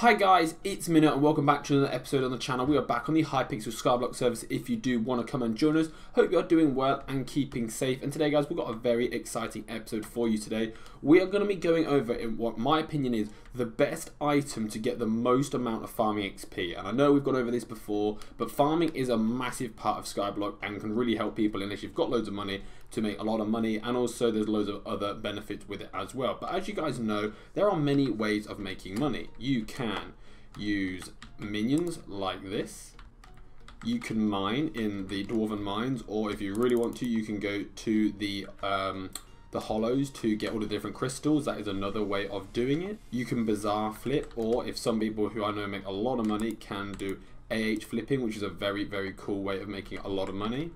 Hi guys, it's Mino and welcome back to another episode on the channel. We are back on the Hypixel Skyblock service if you do want to come and join us. Hope you are doing well and keeping safe. And today guys, we've got a very exciting episode for you today. We are going to be going over in what my opinion is the best item to get the most amount of farming XP. And I know we've gone over this before, but farming is a massive part of Skyblock and can really help people unless you've got loads of money to make a lot of money, and also there's loads of other benefits with it as well. But as you guys know, there are many ways of making money. You can use minions like this. You can mine in the dwarven mines, or if you really want to, you can go to the hollows to get all the different crystals. That is another way of doing it. You can bazaar flip, or if some people who I know make a lot of money can do AH flipping, which is a very cool way of making a lot of money.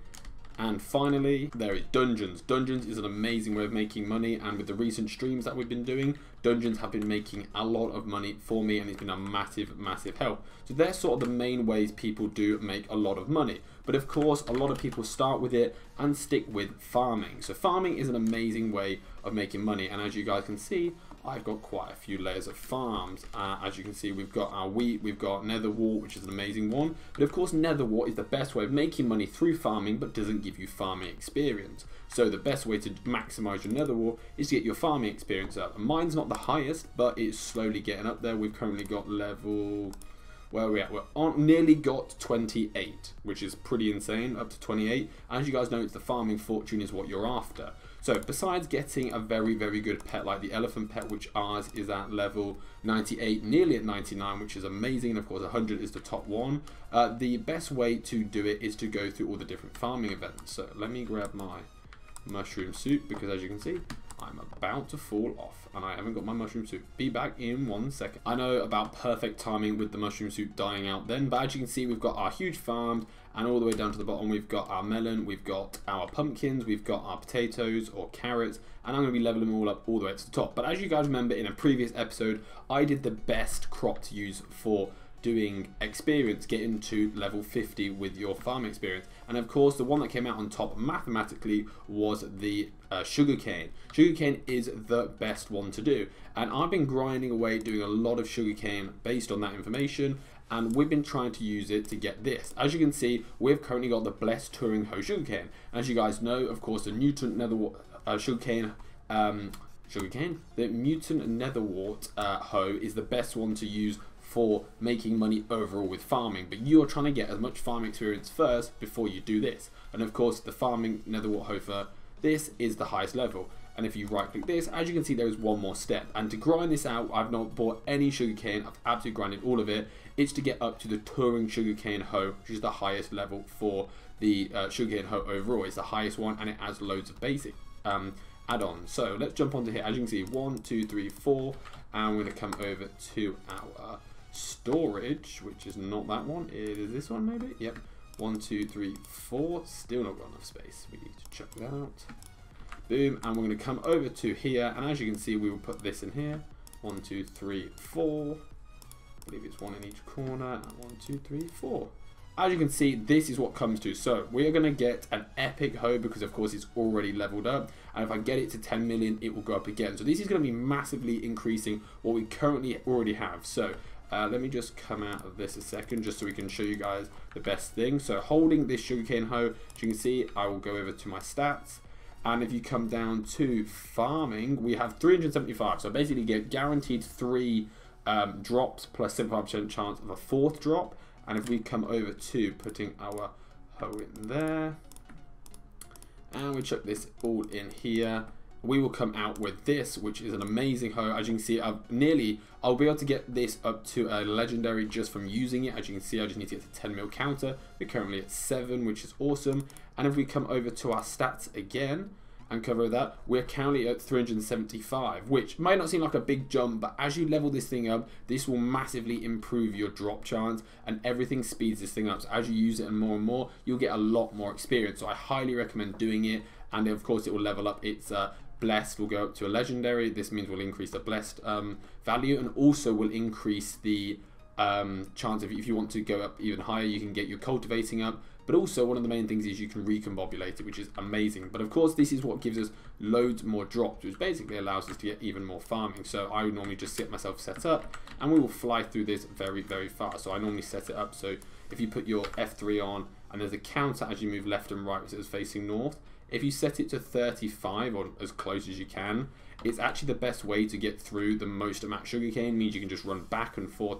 And finally, there is dungeons. Dungeons is an amazing way of making money, and with the recent streams that we've been doing, dungeons have been making a lot of money for me, and it's been a massive help. So they're sort of the main ways people do make a lot of money. But of course, a lot of people start with it and stick with farming. So farming is an amazing way of making money, and as you guys can see, I've got quite a few layers of farms. As you can see, we've got our wheat, we've got nether wart, which is an amazing one. But of course, nether wart is the best way of making money through farming, but doesn't give you farming experience. So the best way to maximize your nether wart is to get your farming experience up. And mine's not the highest, but it's slowly getting up there. We've currently got level... where are we at? We're nearly got 28, which is pretty insane, up to 28. As you guys know, it's the farming fortune is what you're after. So besides getting a very good pet like the elephant pet, which ours is at level 98, nearly at 99, which is amazing, and of course 100 is the top one, the best way to do it is to go through all the different farming events. So let me grab my mushroom suit, because as you can see, I'm about to fall off and I haven't got my mushroom suit. Be back in 1 second. I know about perfect timing with the mushroom suit dying out then, but as you can see, we've got our huge farms, and all the way down to the bottom we've got our melon, we've got our pumpkins, we've got our potatoes or carrots, and I'm going to be leveling them all up all the way to the top. But as you guys remember, in a previous episode, I did the best crop to use for doing experience, getting to level 50 with your farm experience. And of course, the one that came out on top mathematically was the sugarcane. Sugarcane is the best one to do, and I've been grinding away doing a lot of sugarcane based on that information, and we've been trying to use it to get this. As you can see, we've currently got the blessed touring hoe sugarcane. As you guys know, of course, the mutant netherwort sugarcane, the mutant netherwort hoe is the best one to use for making money overall with farming, but you are trying to get as much farming experience first before you do this. And of course, the farming netherwort hoe for this is the highest level. And if you right click this, as you can see, there is one more step. And to grind this out, I've not bought any sugarcane, I've absolutely grinded all of it. It's to get up to the touring sugarcane hoe, which is the highest level for the sugarcane hoe overall. It's the highest one, and it has loads of basic add-ons. So let's jump onto here. As you can see, 1, 2, 3, 4, and we're going to come over to our storage, which is not that one, it is this one maybe. Yep, 1, 2, 3, 4. Still not got enough space. We need to check that out. Boom, and we're going to come over to here, and as you can see, we will put this in here. 1, 2, 3, 4. I believe it's one in each corner. And 1, 2, 3, 4. As you can see, this is what comes to. So we are going to get an epic hoe, because of course it's already leveled up, and if I get it to 10 million, it will go up again. So this is going to be massively increasing what we currently already have. So let me just come out of this a second, just so we can show you guys the best thing. So holding this sugarcane hoe, as you can see, I will go over to my stats, and if you come down to farming, we have 375. So basically get guaranteed 3 drops plus 75% chance of a 4th drop. And if we come over to putting our hoe in there, and we chuck this all in here, we will come out with this, which is an amazing hoe. As you can see, I'll be able to get this up to a legendary just from using it. As you can see, I just need to get to 10 mil counter. We're currently at 7, which is awesome. And if we come over to our stats again and cover that, we're currently at 375, which might not seem like a big jump, but as you level this thing up, this will massively improve your drop chance, and everything speeds this thing up. So as you use it and more, you'll get a lot more experience. So I highly recommend doing it, and of course it will level up. It's blessed will go up to a legendary. This means we'll increase the blessed value, and also will increase the chance of, if you want to go up even higher, you can get your cultivating up. But also one of the main things is you can recombobulate it, which is amazing. But of course, this is what gives us loads more drops, which basically allows us to get even more farming. So I would normally just get myself set up, and we will fly through this very, very fast. So I normally set it up so if you put your F3 on, and there's a counter as you move left and right, which is facing north. If you set it to 35 or as close as you can, it's actually the best way to get through the most amount of sugarcane. Means you can just run back and forth,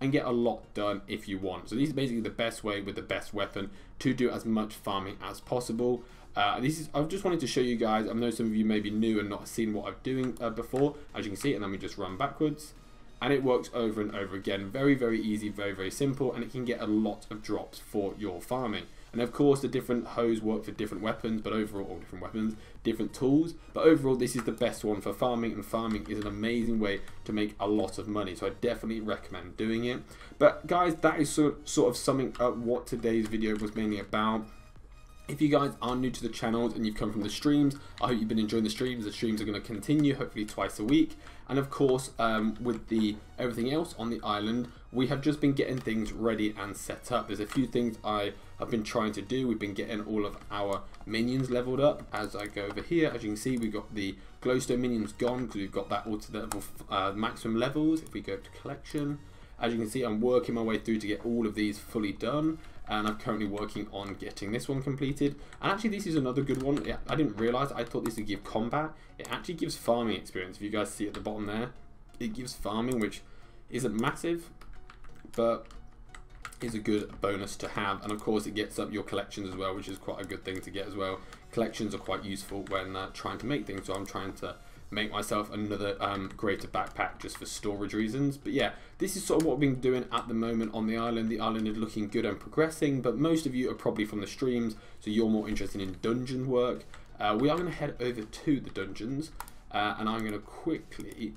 and get a lot done if you want. So this is basically the best way with the best weapon to do as much farming as possible. I just wanted to show you guys. I know some of you may be new and not seen what I'm doing before, as you can see, and then we just run backwards. And it works over and over again. Very, very easy, very, very simple, and it can get a lot of drops for your farming. And of course, the different hoes work for different weapons, but overall, or different weapons, different tools. But overall, this is the best one for farming, and farming is an amazing way to make a lot of money. So I definitely recommend doing it. But guys, that is sort of summing up what today's video was mainly about. If you guys are new to the channels and you've come from the streams, I hope you've been enjoying the streams. The streams are going to continue, hopefully twice a week. And of course, with everything else on the island, we have just been getting things ready and set up. There's a few things I have been trying to do. We've been getting all of our minions leveled up. As I go over here, as you can see, we've got the glowstone minions gone because we've got that all to the maximum levels. If we go to collection, as you can see, I'm working my way through to get all of these fully done. And I'm currently working on getting this one completed. And actually, this is another good one. Yeah, I didn't realize, I thought this would give combat. It actually gives farming experience. If you guys see at the bottom there, it gives farming, which isn't massive, but is a good bonus to have. And of course, it gets up your collections as well, which is quite a good thing to get as well. Collections are quite useful when trying to make things. So I'm trying to make myself another greater backpack just for storage reasons. But yeah, this is sort of what we've been doing at the moment on the island. The island is looking good and progressing, but most of you are probably from the streams, so you're more interested in dungeon work. We are going to head over to the dungeons, and I'm going to quickly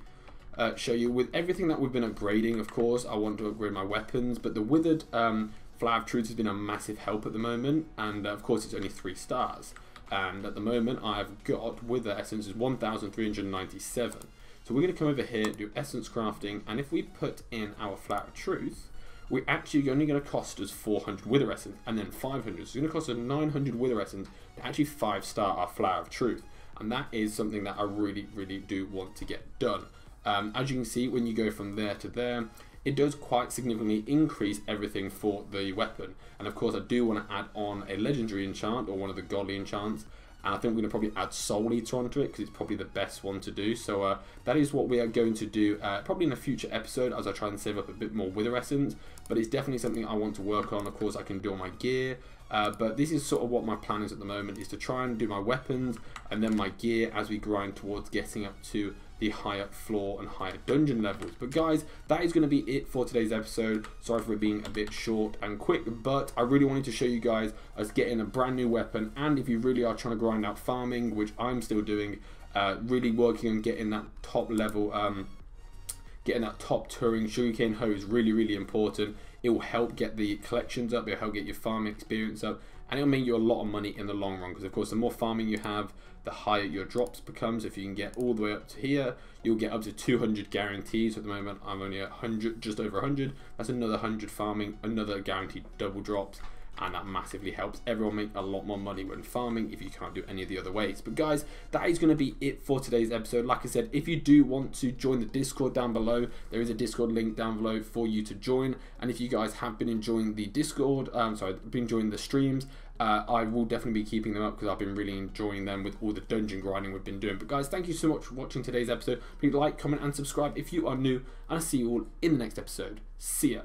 show you with everything that we've been upgrading. Of course, I want to upgrade my weapons, but the withered Flower of Truth has been a massive help at the moment, and of course it's only 3 stars. And at the moment I've got wither essence is 1,397. So we're going to come over here, do essence crafting, and if we put in our Flower of Truth, we're actually only going to cost us 400 wither essence and then 500. So it's going to cost us 900 wither essence to actually 5-star our Flower of Truth. And that is something that I really, really do want to get done. As you can see, when you go from there to there, it does quite significantly increase everything for the weapon. And of course, I do want to add on a legendary enchant or one of the godly enchants. And I think we're going to probably add Soul Eater onto it because it's probably the best one to do. So that is what we are going to do probably in a future episode as I try and save up a bit more wither essence. But it's definitely something I want to work on. Of course, I can do all my gear. But this is sort of what my plan is at the moment, is to try and do my weapons and then my gear as we grind towards getting up to the higher floor and higher dungeon levels. But guys, that is going to be it for today's episode. Sorry for it being a bit short and quick, but I really wanted to show you guys us getting a brand new weapon. And if you really are trying to grind out farming, which I'm still doing, really working on getting that top level, getting that top touring Sugarcane Hoe is really, really important. It will help get the collections up, it will help get your farming experience up, and it'll make you a lot of money in the long run, because of course the more farming you have, the higher your drops becomes. If you can get all the way up to here, you'll get up to 200 guarantees. So at the moment I'm only at 100, just over 100. That's another 100 farming, another guaranteed double drops, and that massively helps everyone make a lot more money when farming if you can't do any of the other ways. But guys, that is going to be it for today's episode. Like I said, if you do want to join the Discord down below, there is a Discord link down below for you to join. And if you guys have been enjoying the Discord, been enjoying the streams, I will definitely be keeping them up because I've been really enjoying them with all the dungeon grinding we've been doing. But guys, thank you so much for watching today's episode. Please like, comment and subscribe if you are new, and I'll see you all in the next episode. See ya.